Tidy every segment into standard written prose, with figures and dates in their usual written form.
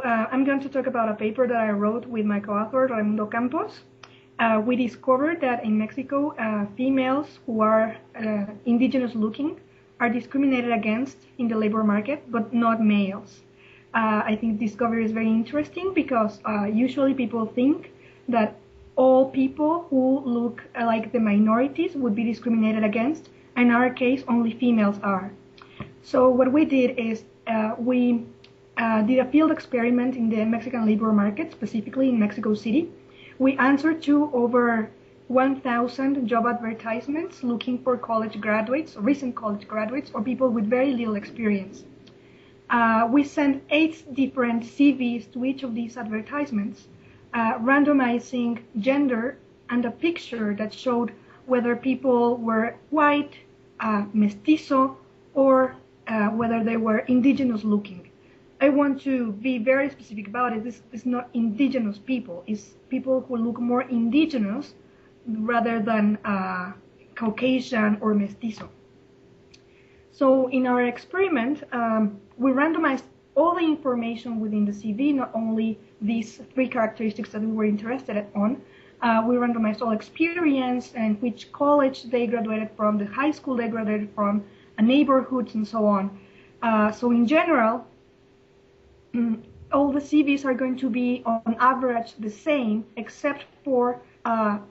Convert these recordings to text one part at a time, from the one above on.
I'm going to talk about a paper that I wrote with my co-author, Raimundo Campos. We discovered that in Mexico, females who are indigenous looking are discriminated against in the labor market, but not males. I think this discovery is very interesting because usually people think that all people who look like the minorities would be discriminated against. In our case, only females are. So what we did is we did a field experiment in the Mexican labor market, specifically in Mexico City. We answered to over 1,000 job advertisements looking for college graduates, recent college graduates, or people with very little experience. We sent 8 different CVs to each of these advertisements, randomizing gender and a picture that showed whether people were white, mestizo, or whether they were indigenous looking. I want to be very specific about it. This is not indigenous people. It's people who look more indigenous rather than Caucasian or mestizo. So in our experiment, we randomized all the information within the CV, not only these 3 characteristics that we were interested on. We randomized all experience and which college they graduated from, the high school they graduated from, neighborhoods, and so on. So in general, all the CVs are going to be on average the same, except for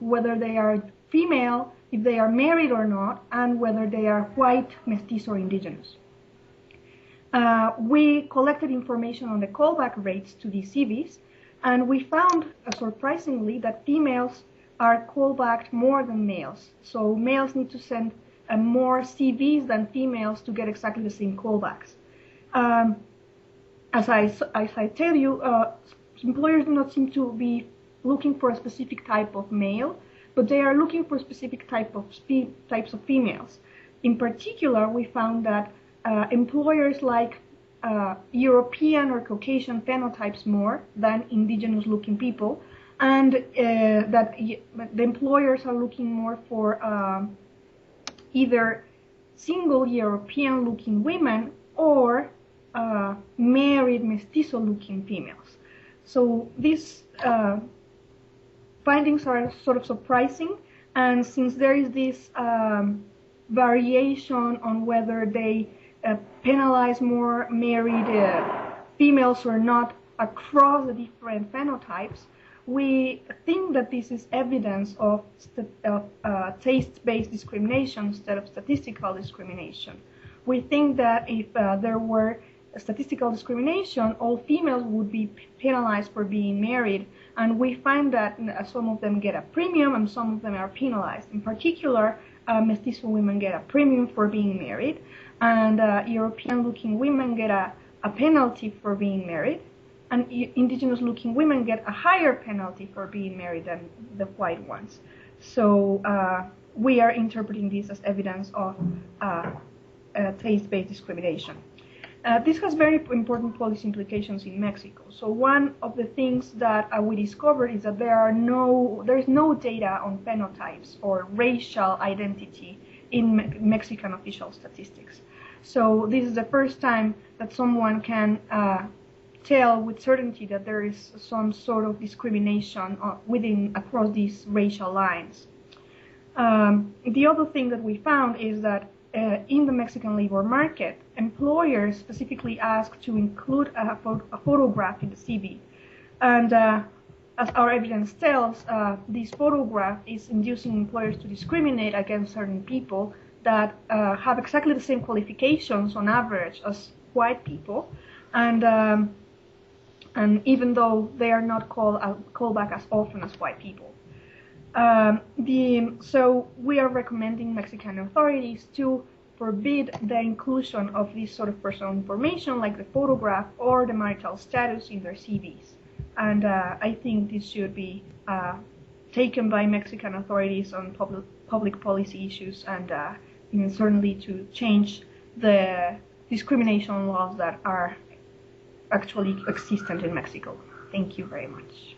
whether they are female, if they are married or not, and whether they are white, mestizo, or indigenous. We collected information on the callback rates to these CVs, and we found, surprisingly, that females are callbacked more than males. So males need to send more CVs than females to get exactly the same callbacks. As I tell you, employers do not seem to be looking for a specific type of male, but they are looking for specific types of females. In particular, we found that employers like European or Caucasian phenotypes more than indigenous-looking people, and that the employers are looking more for either single European-looking women or married mestizo-looking females. So these findings are sort of surprising, and since there is this variation on whether they penalize more married females or not across the different phenotypes, we think that this is evidence of taste-based discrimination instead of statistical discrimination. We think that if there were statistical discrimination, all females would be penalized for being married, and we find that some of them get a premium and some of them are penalized. In particular, mestizo women get a premium for being married, and European-looking women get a penalty for being married, and indigenous-looking women get a higher penalty for being married than the white ones. So we are interpreting this as evidence of taste-based discrimination. This has very important policy implications in Mexico. So one of the things that we discovered is that there is no data on phenotypes or racial identity in Mexican official statistics. So this is the first time that someone can tell with certainty that there is some sort of discrimination across these racial lines. The other thing that we found is that in the Mexican labor market, employers specifically ask to include a photograph in the CV. And as our evidence tells, this photograph is inducing employers to discriminate against certain people that have exactly the same qualifications on average as white people. And even though they are not called back as often as white people. So we are recommending Mexican authorities to forbid the inclusion of this sort of personal information like the photograph or the marital status in their CVs. And I think this should be taken by Mexican authorities on public policy issues and certainly to change the discrimination laws that are actually existent in Mexico. Thank you very much.